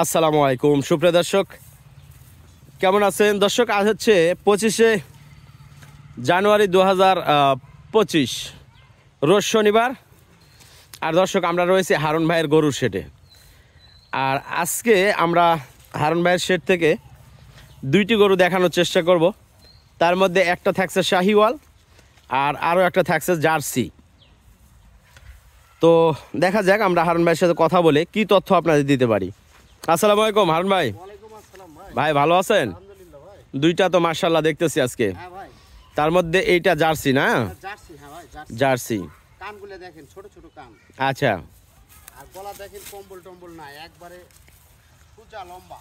আসসালামু আলাইকুম সুপ্রিয় দর্শক, কেমন আছেন দর্শক? আজ হচ্ছে 25শে জানুয়ারি 2025 রোজ শনিবার। আর দর্শক, আমরা রয়েছি হারুন ভাইয়ের গরুর শেডে। আর আজকে আমরা হারুন ভাইয়ের শেড থেকে দুইটি গরু দেখানোর চেষ্টা করব। তার মধ্যে একটা থাকছে শাহিওয়াল আর আরও একটা থাকছে জার্সি। তো দেখা যাক আমরা হারুন ভাইয়ের সাথে কথা বলে কি তথ্য আপনাদের দিতে পারি। আসসালামু আলাইকুম হারুন ভাই। ভাই ভালো আছেন? দুইটা তো মাশাআল্লাহ দেখতেছি আজকে। তার মধ্যে এইটা জার্সি না? জার্সি। কানগুলো দেখেন, ছোট ছোট কান। আচ্ছা। আর গলা দেখেন, কম্বল টম্বল নাই, একবারে সোজা লম্বা।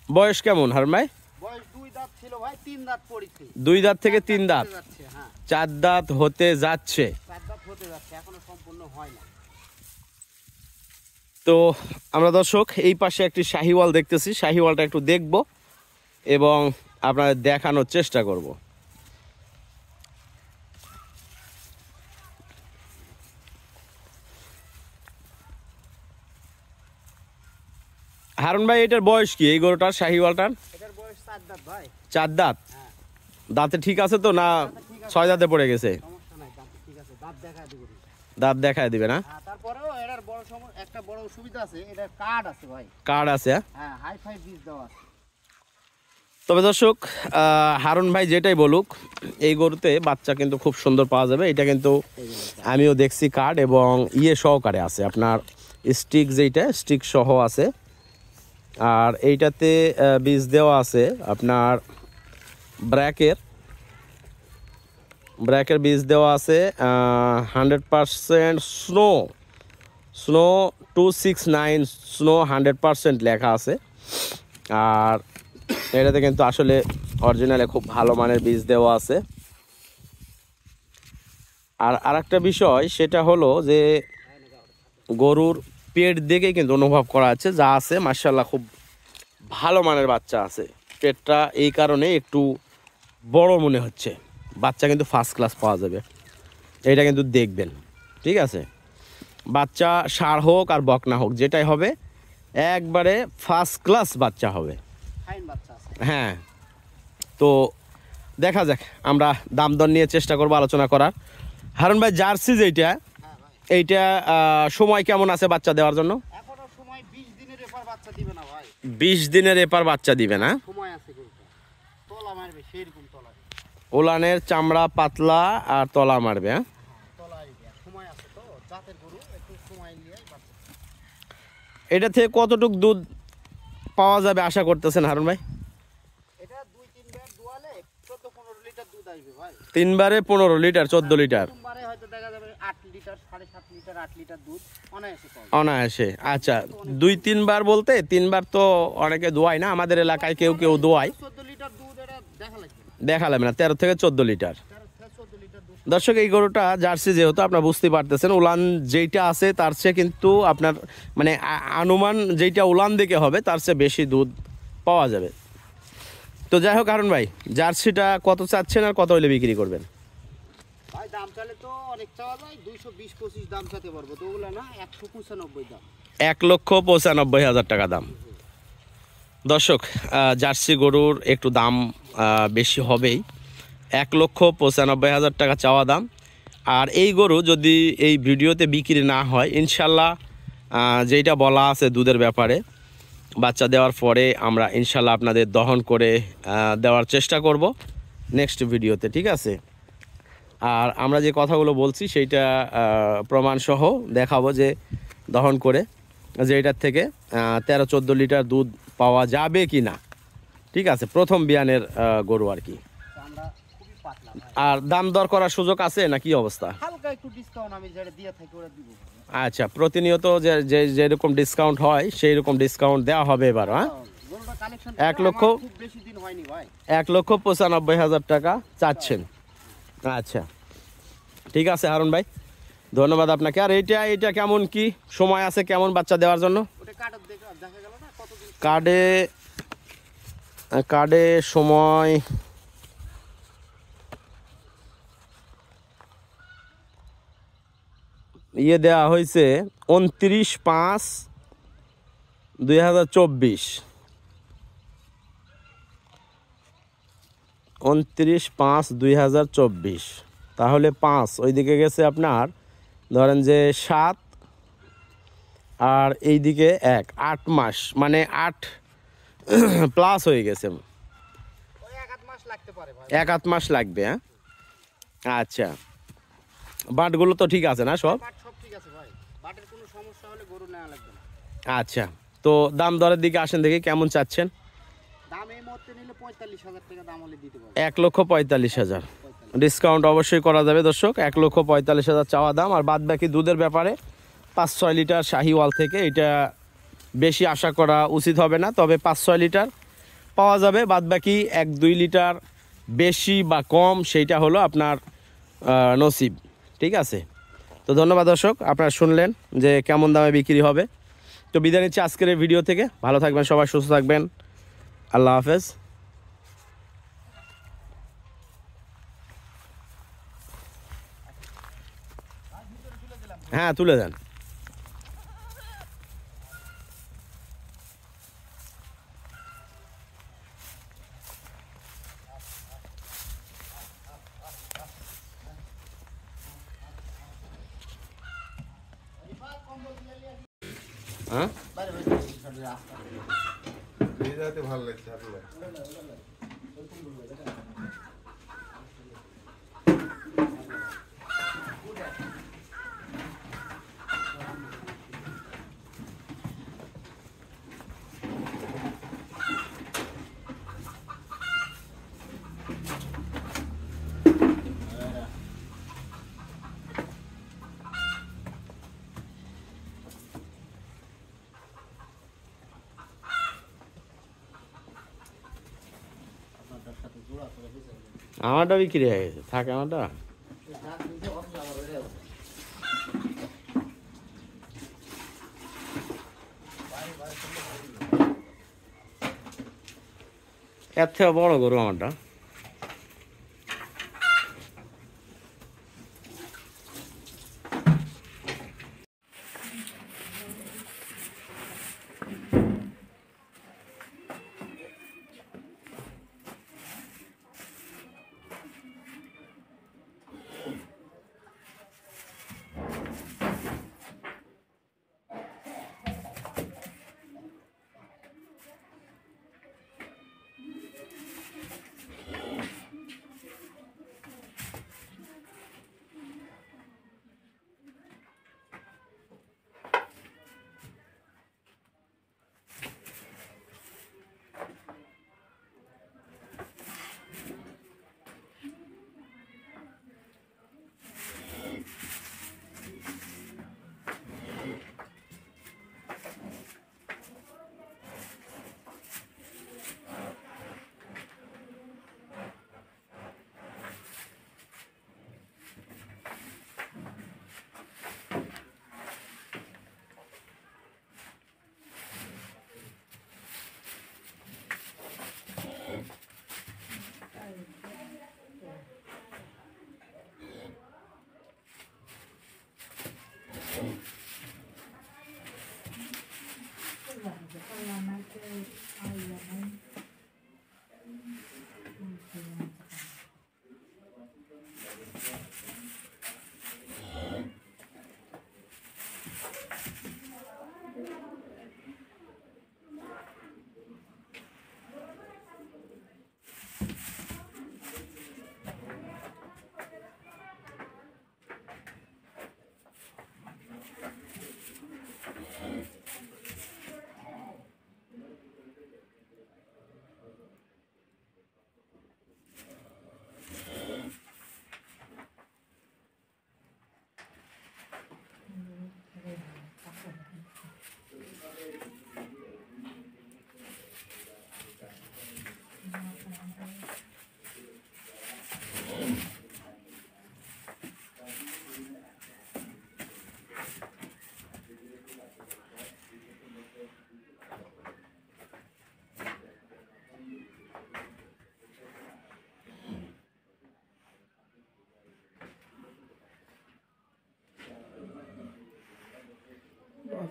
বয়স কেমন হারুন ভাই? বয়স 2 দাঁত ছিল ভাই, 3 দাঁত পড়েছে। 2 দাঁত থেকে 3 দাঁত, হ্যাঁ 4 দাঁত হতে যাচ্ছে। 4 দাঁত হতে যাচ্ছে, এখনো সম্পূর্ণ হয় না। তো আমরা দর্শক এই পাশে একটি শাহিওয়াল দেখতেছি, শাহিওয়ালটা একটু দেখব এবং আপনাদের দেখানোর চেষ্টা করব। হারুন ভাই, এটার বয়স কি এই গরুটার, শাহিওয়ালটার? এটার বয়স 4 দাঁত ভাই। 4 দাঁত? হ্যাঁ। দাঁতে ঠিক আছে তো, না 6 দাঁতে পড়ে গেছে? সমস্যা নাই, দাঁত ঠিক আছে, দাঁত দেখায় দিব। দাঁত দেখায় দিবে না? হ্যাঁ, তারপরেও এটার একটা বড় সুবিধা আছে, এটার কার্ড আছে ভাই। কার্ড আছে? হ্যাঁ, হাই-ফাই বীজ দেওয়া আছে। তবে দর্শক, হারুন ভাই যেটাই বলুক, এই গরুতে বাচ্চা কিন্তু খুব সুন্দর পাওয়া যাবে। এটা কিন্তু আমিও দেখছি কার্ড এবং সহকারে আছে, আপনার স্টিক, যেইটা স্টিক সহ আছে। আর এইটাতে বীজ দেওয়া আছে আপনার ব্র্যাকের বীজ দেওয়া আছে। 100% স্নো 269 স্নো 100% লেখা আছে। আর এটাতে কিন্তু আসলে অরিজিনালে খুব ভালো মানের বীজ দেওয়া আছে। আর আরেকটা বিষয়, সেটা হলো যে গরুর পেট দেখে কিন্তু অনুভব করা যাচ্ছে যা আছে মাশাআল্লাহ খুব ভালো মানের বাচ্চা আছে। পেটটা এই কারণে একটু বড় মনে হচ্ছে, বাচ্চা কিন্তু ফার্স্ট ক্লাস পাওয়া যাবে, এটা কিন্তু দেখবেন। ঠিক আছে, বাচ্চা ষাঁড় হোক আর বকনা হোক, যেটাই হবে একবারে ফার্স্ট ক্লাস বাচ্চা হবে। হ্যাঁ, তো দেখা যাক, আমরা দাম দর নিয়ে চেষ্টা করবো আলোচনা করার। হারুন ভাই, জার্সি যেটা, এইটা সময় কেমন আছে বাচ্চা দেওয়ার জন্য? এখনো সময় 20 দিনের এপার বাচ্চা দিবে না ভাই। 20 দিনের এপার বাচ্চা দিবে না? সময় আছে, গরুটা তলা মারবে, সেরকম তলা। ওলানের চামড়া পাতলা আর তলা মারবে। হ্যাঁ, সময় আছে তো, জাতের গরু, একটু সময় নিয়ে বাচ্চা। এটা থেকে কতটুক দুধ পাওয়া যাবে আশা করতেছেন হারুন ভাই? এটা 2-3 বার দোয়ালে 14-15 লিটার দুধ আসবে ভাই। 3 বারে 15 লিটার, 14 লিটার। প্রথমবারে হয়তো দেখা যাবে 8 লিটার, 7.5 লিটার, 8 লিটার দুধ অনায়াসে পাবে। অনায়াসে? আচ্ছা, 2-3 বার বলতে 3 বার তো অনেকে দোয়ায় না, আমাদের এলাকায় কেউ কেউ দোয়ায়। 14 লিটার দুধ এটা দেখা লাগবে না, 13 থেকে 14 লিটার। 14 লিটার দুধ। দর্শক, এই গরুটা জার্সি যেহেতু, আপনার বুঝতে পারতেছেন উলান যেইটা আছে তার চেয়ে কিন্তু আপনার মানে আনুমান যেইটা উলান দিকে হবে তার চেয়ে বেশি দুধ পাওয়া যাবে। তো যাই হোক হারুন ভাই, জার্সিটা কত চাচ্ছেন আর কত হলে বিক্রি করবেন? ভাই দাম চাইলে তো অনেক চাওয়া যায়, 220-25 দাম চাইতে পারবো তো, ওগুলা না 195 দাম। 1,95,000 টাকা দাম। দর্শক, জার্সি গরুর একটু দাম বেশি হবেই, 1,95,000 টাকা চাওয়া দাম। আর এই গরু যদি এই ভিডিওতে বিক্রি না হয়, ইনশাল্লাহ যেইটা বলা আছে দুধের ব্যাপারে, বাচ্চা দেওয়ার পরে আমরা ইনশাল্লাহ আপনাদের দহন করে দেওয়ার চেষ্টা করব নেক্সট ভিডিওতে। ঠিক আছে, আর আমরা যে কথাগুলো বলছি সেইটা প্রমাণসহ দেখাবো যে দহন করে যে এটার থেকে 13-14 লিটার দুধ পাওয়া যাবে কি না। ঠিক আছে, প্রথম বিয়ানের গরু আর কি। আর দাম দর করার সুযোগ আছে না কি অবস্থা? হালকা একটু ডিসকাউন্ট আমি যেটা দিয়ে থাকি ওরা দিব। আচ্ছা, প্রতিনিয়ত যে যেরকম ডিসকাউন্ট হয় সেই রকম ডিসকাউন্ট দেওয়া হবে এবার। হ্যাঁ, 1,95,000 টাকা চাচ্ছেন? আচ্ছা, ঠিক আছে হারুন ভাই, ধন্যবাদ আপনাকে। আর এইটা কেমন কি সময় আছে, কেমন বাচ্চা দেওয়ার জন্য? কার্ডে সময় ইয়ে দেওয়া হয়েছে 29/5/2024, 29/5/2024। তাহলে 5 ওইদিকে গেছে আপনার, ধরেন যে 7, আর এইদিকে 1, 8 মাস, মানে 8 প্লাস হয়ে গেছে। ওই 1 মাস লাগতে পারে ভাই। 1 মাস লাগবে, হ্যাঁ। আচ্ছা, বাটগুলো তো ঠিক আছে না সব? বাট সব ঠিক আছে ভাই, বাটের কোনো সমস্যা হলে গরু নেওয়া লাগবে না। আচ্ছা, তো দাম দরের দিকে আসেন দেখি কেমন চাচ্ছেন। দাম এই মুহূর্তে নিলে 45,000 টাকা দাম হলে দিতে পারবো। 1,45,000 ডিসকাউন্ট অবশ্যই করা যাবে দর্শক। 1,45,000 চাওয়া দাম। আর বাদ বাকি দুধের ব্যাপারে 5-6 লিটার শাহিওয়াল থেকে, এটা বেশি আশা করা উচিত হবে না, তবে 5-6 লিটার পাওয়া যাবে। বাদ বাকি 1-2 লিটার বেশি বা কম সেইটা হলো আপনার নসিব। ঠিক আছে, তো ধন্যবাদ দর্শক, আপনারা শুনলেন যে কেমন দামে বিক্রি হবে। তো বিদায় নিচ্ছি আজকের এই ভিডিও থেকে। ভালো থাকবেন সবাই, সুস্থ থাকবেন, আল্লাহ হাফেজ। হ্যাঁ, তুলে দেন। হ্যাঁ, ভালো লাগছে আপনার? আমারটা বিক্রি হয়ে গেছে, থাকে আমারটা। এর থেকে বড় গরু আমারটা।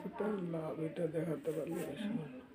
কতটা লাভ এটা দেখাতে পারলে বেশি ভালো।